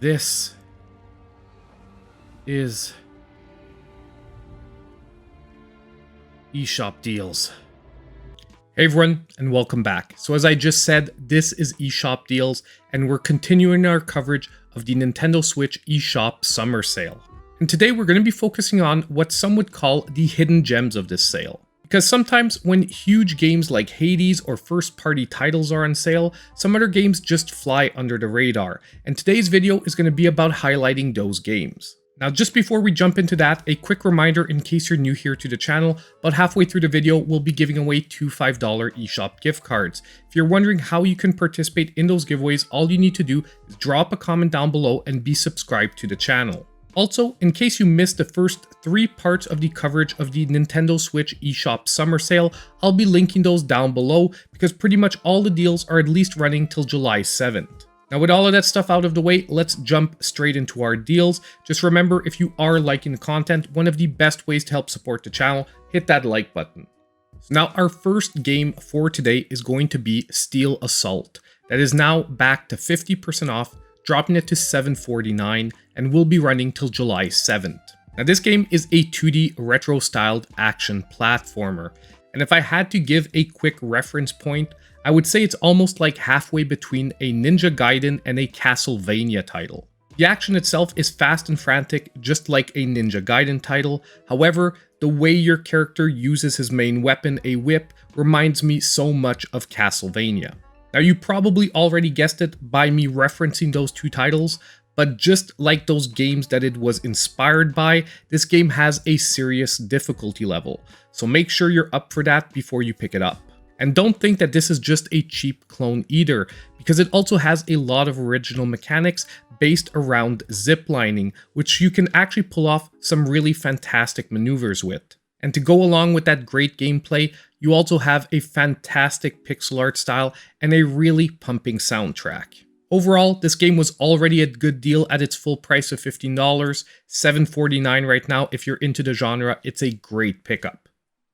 This is eSHOP deals. Hey everyone, and welcome back. So as I just said, this is eSHOP deals, and we're continuing our coverage of the Nintendo Switch eSHOP summer sale. And today we're going to be focusing on what some would call the hidden gems of this sale. Because sometimes when huge games like Hades or first-party titles are on sale, some other games just fly under the radar, and today's video is going to be about highlighting those games. Now just before we jump into that, a quick reminder in case you're new here to the channel, about halfway through the video we'll be giving away two $5 eSHOP gift cards. If you're wondering how you can participate in those giveaways, all you need to do is drop a comment down below and be subscribed to the channel. Also, in case you missed the first 3 parts of the coverage of the Nintendo Switch eSHOP summer sale, I'll be linking those down below because pretty much all the deals are at least running till July 7th. Now with all of that stuff out of the way, let's jump straight into our deals. Just remember, if you are liking the content, one of the best ways to help support the channel, hit that like button. So now our first game for today is going to be Steel Assault. That is now back to 50% off, dropping it to $7.49, and will be running till July 7th. Now this game is a 2D retro-styled action platformer, and if I had to give a quick reference point, I would say it's almost like halfway between a Ninja Gaiden and a Castlevania title. The action itself is fast and frantic, just like a Ninja Gaiden title. However, the way your character uses his main weapon, a whip, reminds me so much of Castlevania. Now you probably already guessed it by me referencing those two titles, but just like those games that it was inspired by, this game has a serious difficulty level, so make sure you're up for that before you pick it up. And don't think that this is just a cheap clone either, because it also has a lot of original mechanics based around ziplining, which you can actually pull off some really fantastic maneuvers with. And to go along with that great gameplay, you also have a fantastic pixel art style and a really pumping soundtrack. Overall, this game was already a good deal at its full price of $15, $7.49 right now. If you're into the genre, it's a great pickup.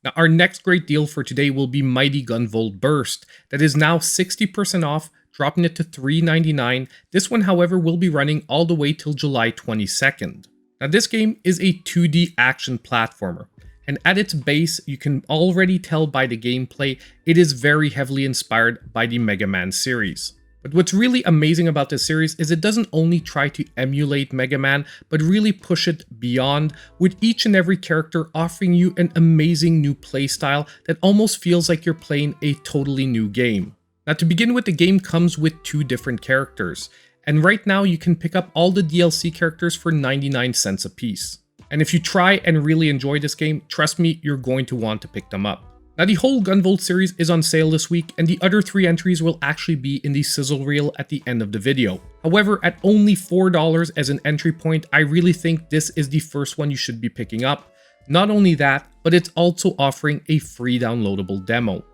Now our next great deal for today will be Mighty Gunvolt Burst. That is now 60% off, dropping it to $3.99. This one, however, will be running all the way till July 22nd. Now this game is a 2D action platformer, and at its base, you can already tell by the gameplay, it is very heavily inspired by the Mega Man series. But what's really amazing about this series is it doesn't only try to emulate Mega Man, but really push it beyond, with each and every character offering you an amazing new playstyle that almost feels like you're playing a totally new game. Now to begin with, the game comes with 2 different characters, and right now you can pick up all the DLC characters for 99 cents a piece. And if you try and really enjoy this game, trust me, you're going to want to pick them up. Now the whole Gunvolt series is on sale this week, and the other 3 entries will actually be in the Sizzle reel at the end of the video. However, at only $4 as an entry point, I really think this is the first one you should be picking up. Not only that, but it's also offering a free downloadable demo.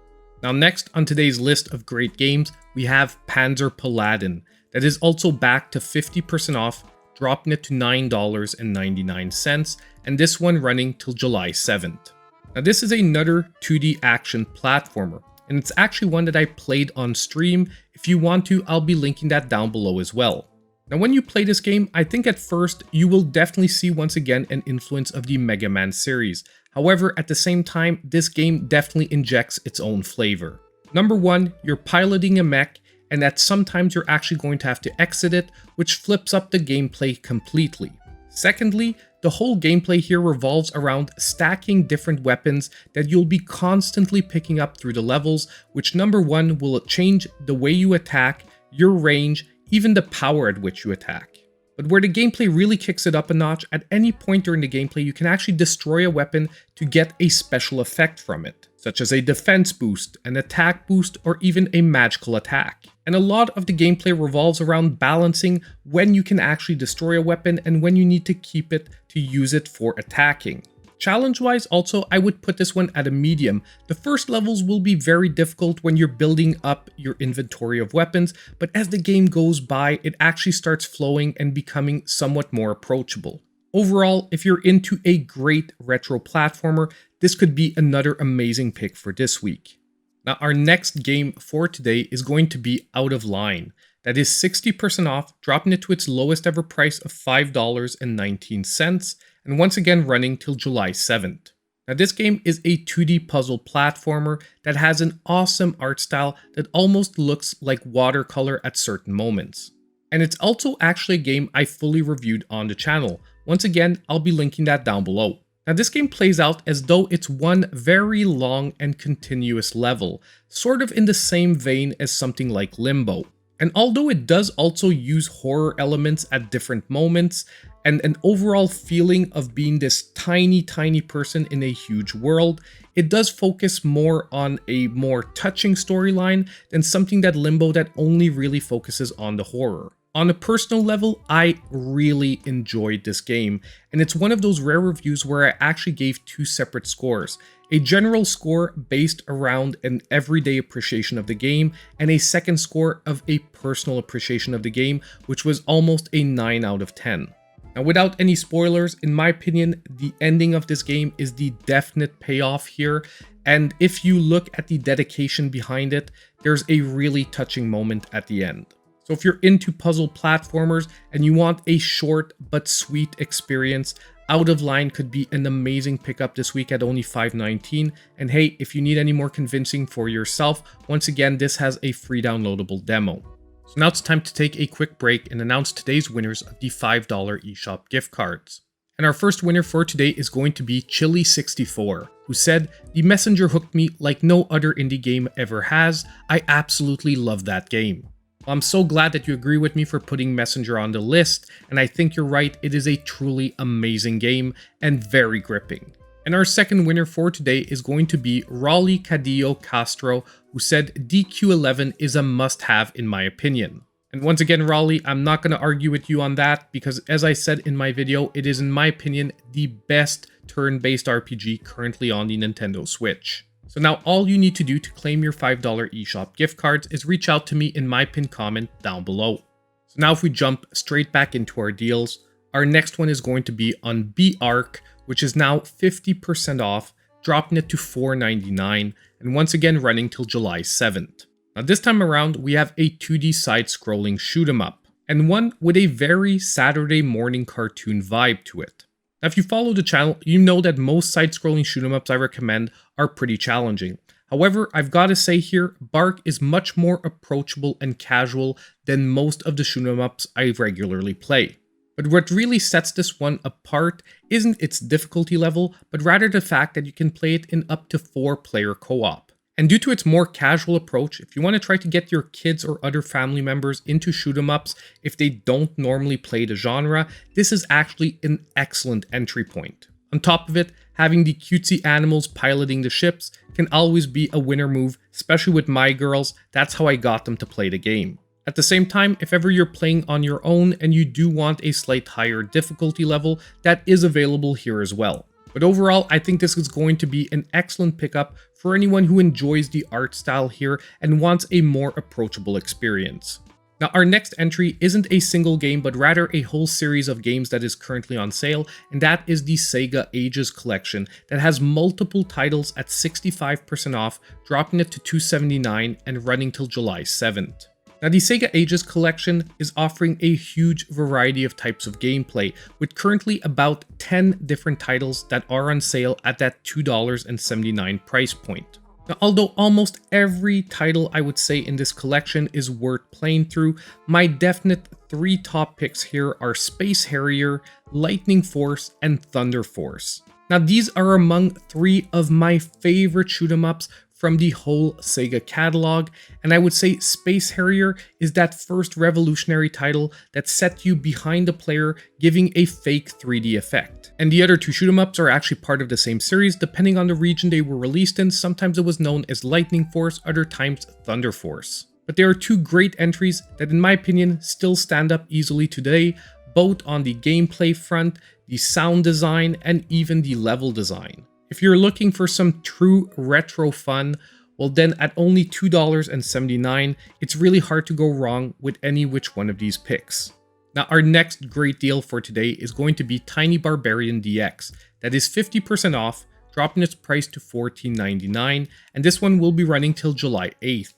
Now next on today's list of great games, we have Panzer Paladin. That is also back to 50% off, dropping it to $9.99, and this one running till July 7th. Now this is another 2D action platformer, and it's actually one that I played on stream. If you want to, I'll be linking that down below as well. Now when you play this game, I think at first you will definitely see once again an influence of the Mega Man series. However, at the same time, this game definitely injects its own flavor. Number 1, you're piloting a mech, and that sometimes you're actually going to have to exit it, which flips up the gameplay completely. Secondly, the whole gameplay here revolves around stacking different weapons that you'll be constantly picking up through the levels, which number 1 will change the way you attack, your range, even the power at which you attack. But where the gameplay really kicks it up a notch, at any point during the gameplay you can actually destroy a weapon to get a special effect from it, such as a defense boost, an attack boost, or even a magical attack. And a lot of the gameplay revolves around balancing when you can actually destroy a weapon and when you need to keep it to use it for attacking. Challenge-wise also, I would put this one at a medium. The first levels will be very difficult when you're building up your inventory of weapons, but as the game goes by, it actually starts flowing and becoming somewhat more approachable. Overall, if you're into a great retro platformer, this could be another amazing pick for this week. Now, our next game for today is going to be Out of Line. That is 60% off, dropping it to its lowest ever price of $5.19, and once again running till July 7th. Now this game is a 2D puzzle platformer that has an awesome art style that almost looks like watercolor at certain moments. And it's also actually a game I fully reviewed on the channel. Once again, I'll be linking that down below. Now this game plays out as though it's one very long and continuous level, sort of in the same vein as something like Limbo. And although it does also use horror elements at different moments, and an overall feeling of being this tiny person in a huge world, it does focus more on a more touching storyline than something that Limbo that only really focuses on the horror. On a personal level, I really enjoyed this game, and it's one of those rare reviews where I actually gave two separate scores. A general score based around an everyday appreciation of the game, and a second score of a personal appreciation of the game, which was almost a 9 out of 10. Now, without any spoilers, in my opinion, the ending of this game is the definite payoff here, and if you look at the dedication behind it, there's a really touching moment at the end. So if you're into puzzle platformers and you want a short but sweet experience, Out of Line could be an amazing pickup this week at only $5.19. And hey, if you need any more convincing for yourself, once again, this has a free downloadable demo. So now it's time to take a quick break and announce today's winners of the $5 eShop gift cards. And our first winner for today is going to be Chili64, who said, "The Messenger hooked me like no other indie game ever has. I absolutely love that game." Well, I'm so glad that you agree with me for putting Messenger on the list, and I think you're right, it is a truly amazing game and very gripping. And our second winner for today is going to be Raleigh Cadillo Castro, who said DQ11 is a must-have in my opinion. And once again, Raleigh, I'm not going to argue with you on that, because as I said in my video, it is in my opinion the best turn-based RPG currently on the Nintendo Switch. So now all you need to do to claim your $5 eShop gift cards is reach out to me in my pinned comment down below. So now if we jump straight back into our deals, our next one is going to be on B.ARK, which is now 50% off, dropping it to $4.99, and once again running till July 7th. Now this time around, we have a 2D side-scrolling shoot-'em-up, and one with a very Saturday morning cartoon vibe to it. Now if you follow the channel, you know that most side-scrolling shoot-'em-ups I recommend are pretty challenging. However, I've got to say here, B.ARK is much more approachable and casual than most of the shoot-'em-ups I regularly play. But what really sets this one apart isn't its difficulty level, but rather the fact that you can play it in up to 4-player co-op. And due to its more casual approach, if you want to try to get your kids or other family members into shoot-'em-ups if they don't normally play the genre, this is actually an excellent entry point. On top of it, having the cutesy animals piloting the ships can always be a winner move, especially with my girls. That's how I got them to play the game. At the same time, if ever you're playing on your own and you do want a slight higher difficulty level, that is available here as well. But overall, I think this is going to be an excellent pickup for anyone who enjoys the art style here and wants a more approachable experience. Now, our next entry isn't a single game, but rather a whole series of games that is currently on sale, and that is the Sega Ages collection that has multiple titles at 65% off, dropping it to $279 and running till July 7th. Now, the Sega Ages collection is offering a huge variety of types of gameplay, with currently about 10 different titles that are on sale at that $2.79 price point. Now, although almost every title I would say in this collection is worth playing through, my definite 3 top picks here are Space Harrier, Lightning Force, and Thunder Force. Now, these are among 3 of my favorite shoot-'em-ups from the whole Sega catalog, and I would say Space Harrier is that first revolutionary title that set you behind the player, giving a fake 3D effect. And the other 2 shoot-'em-ups are actually part of the same series, depending on the region they were released in. Sometimes it was known as Lightning Force, other times Thunder Force. But there are 2 great entries that in my opinion still stand up easily today, both on the gameplay front, the sound design, and even the level design. If you're looking for some true retro fun, well then at only $2.79, it's really hard to go wrong with any which one of these picks. Now our next great deal for today is going to be Tiny Barbarian DX. That is 50% off, dropping its price to $14.99, and this one will be running till July 8th.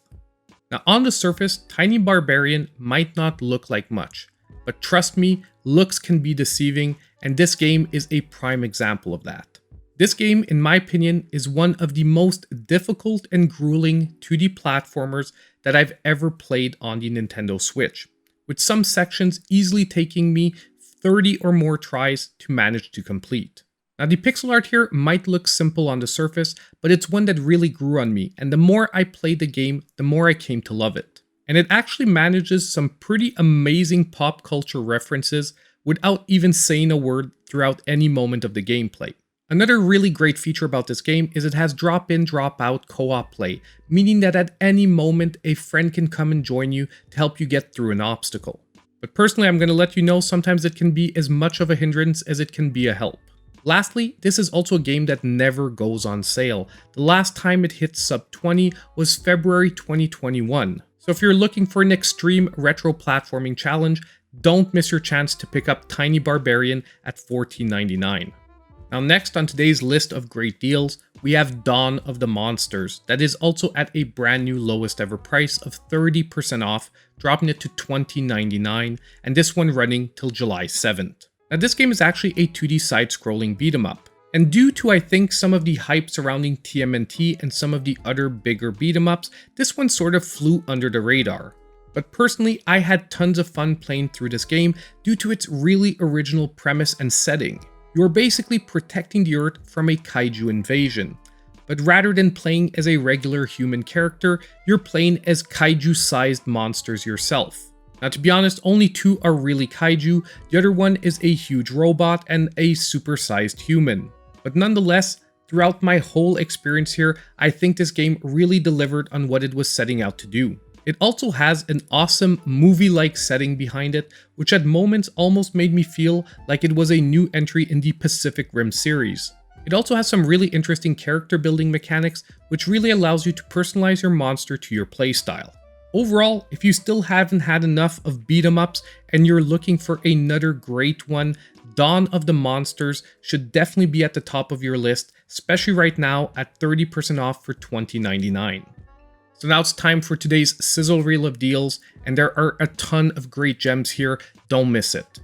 Now on the surface, Tiny Barbarian might not look like much, but trust me, looks can be deceiving, and this game is a prime example of that. This game, in my opinion, is one of the most difficult and grueling 2D platformers that I've ever played on the Nintendo Switch, with some sections easily taking me 30 or more tries to manage to complete. Now the pixel art here might look simple on the surface, but it's one that really grew on me, and the more I played the game, the more I came to love it. And it actually manages some pretty amazing pop culture references without even saying a word throughout any moment of the gameplay. Another really great feature about this game is it has drop-in, drop-out co-op play, meaning that at any moment a friend can come and join you to help you get through an obstacle. But personally, I'm going to let you know sometimes it can be as much of a hindrance as it can be a help. Lastly, this is also a game that never goes on sale. The last time it hit sub 20 was February 2021. So if you're looking for an extreme retro platforming challenge, don't miss your chance to pick up Tiny Barbarian at $14.99. Now next on today's list of great deals, we have Dawn of the Monsters, that is also at a brand new lowest ever price of 30% off, dropping it to $20.99, and this one running till July 7th. Now this game is actually a 2D side-scrolling beat-em up, and due to I think some of the hype surrounding TMNT and some of the other bigger beat-em ups, this one sort of flew under the radar. But personally, I had tons of fun playing through this game due to its really original premise and setting. You are basically protecting the Earth from a kaiju invasion, but rather than playing as a regular human character, you're playing as kaiju-sized monsters yourself. Now to be honest, only two are really kaiju, the other one is a huge robot and a super-sized human. But nonetheless, throughout my whole experience here, I think this game really delivered on what it was setting out to do. It also has an awesome movie-like setting behind it, which at moments almost made me feel like it was a new entry in the Pacific Rim series. It also has some really interesting character building mechanics, which really allows you to personalize your monster to your playstyle. Overall, if you still haven't had enough of beat-em-ups and you're looking for another great one, Dawn of the Monsters should definitely be at the top of your list, especially right now at 30% off for $20.99. So now it's time for today's sizzle reel of deals, and there are a ton of great gems here, don't miss it.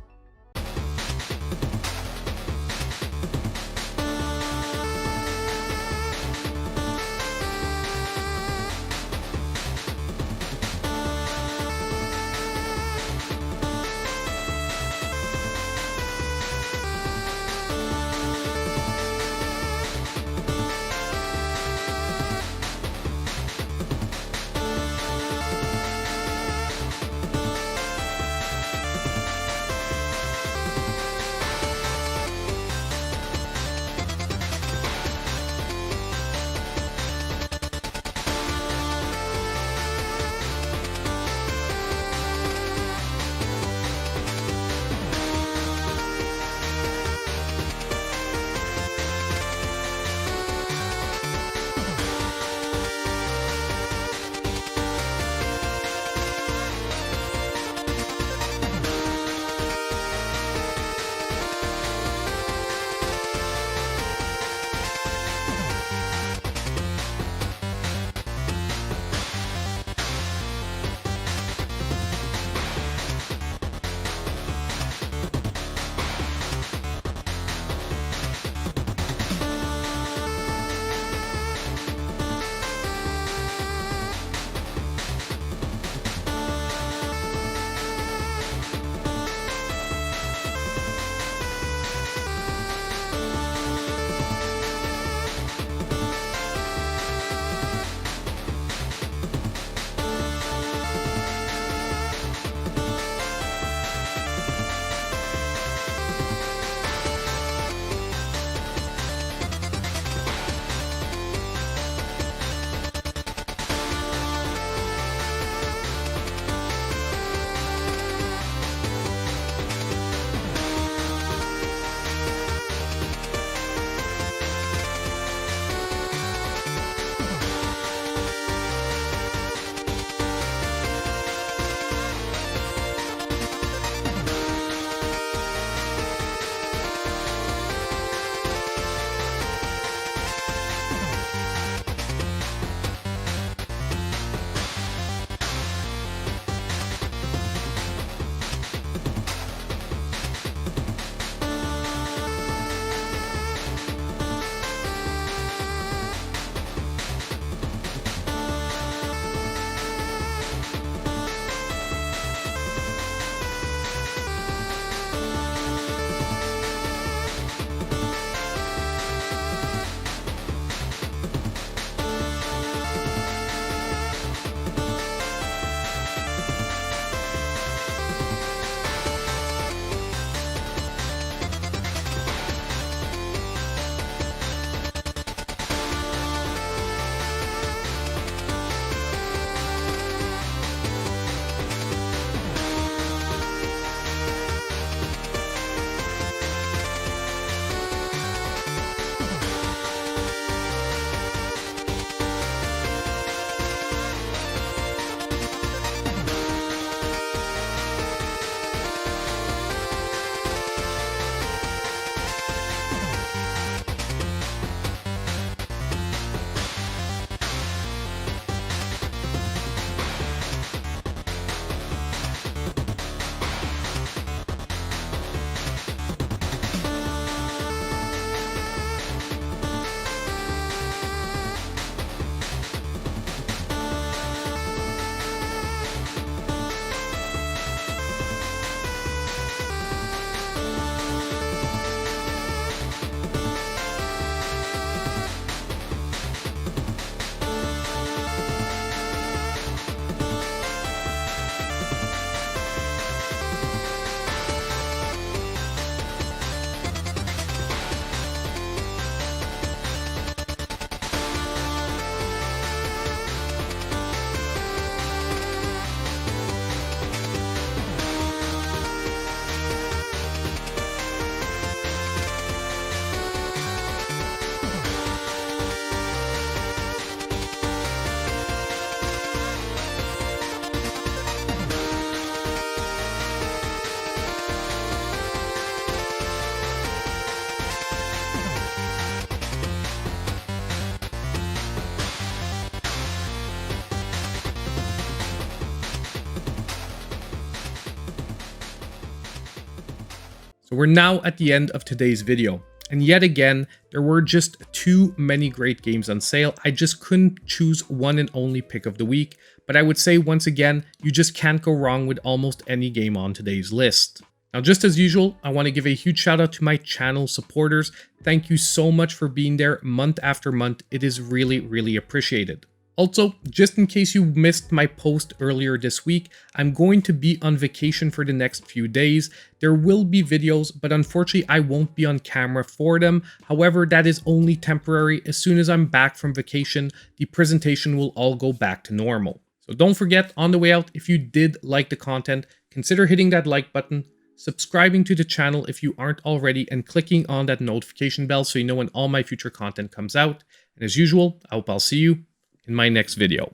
So we're now at the end of today's video. And yet again, there were just too many great games on sale. I just couldn't choose one and only pick of the week. But I would say once again, you just can't go wrong with almost any game on today's list. Now, just as usual, I want to give a huge shout out to my channel supporters. Thank you so much for being there month after month. It is really, really appreciated. Also, just in case you missed my post earlier this week, I'm going to be on vacation for the next few days. There will be videos, but unfortunately I won't be on camera for them. However, that is only temporary. As soon as I'm back from vacation, the presentation will all go back to normal. So don't forget, on the way out, if you did like the content, consider hitting that like button, subscribing to the channel if you aren't already, and clicking on that notification bell so you know when all my future content comes out. And as usual, I hope I'll see you in my next video.